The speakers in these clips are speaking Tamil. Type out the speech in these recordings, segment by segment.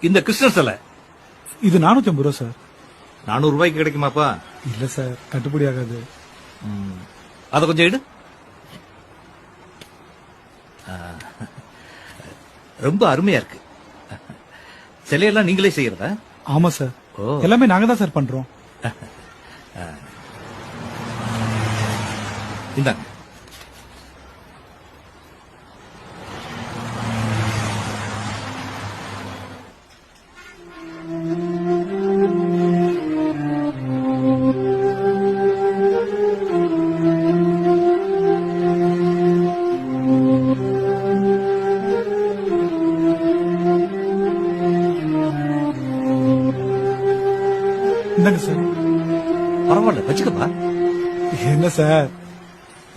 இந்த கிருஷ்ண சிலை இது 450 ரூபா சார். 400 ரூபாய்க்கு கிடைக்குமாப்பா? இல்ல சார், கட்டுப்படி ஆகாது. அத கொஞ்சம் எடு. ரொம்ப அருமையா இருக்கு. சிலையெல்லாம் நீங்களே செய்யறதா? ஆமா சார், எல்லாமே நாங்க தான் சார் பண்றோம். இந்தாங்க. இந்தாங்க சார். பரவாயில்ல, வச்சுக்கப்பா. என்ன சார்,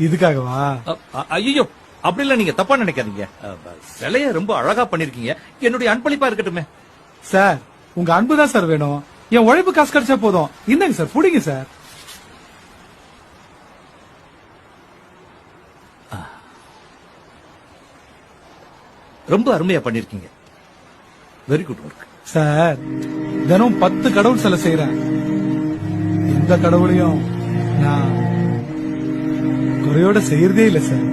இதுக்காகவா? ஐயோ, அப்படிலாம் நீங்க தப்பா நினைக்காதீங்க. சிலைய ரொம்ப அழகா பண்ணிருக்கீங்க. என்னுடைய அன்பளிப்பா இருக்கட்டுமே. சார், உங்க அன்பு தான் சார் வேணும். என் உழைப்பு காசு கிடைச்சா போதும். இந்தாங்க சார், புடிங்க சார். ரொம்ப அருமையா பண்ணிருக்கீங்க. Very good work. சார், தினம் 10 கடவுள் சிலை செய்யறேன். எந்த கடவுளையும் நான் குறையோட செய்யறதே இல்ல சார்.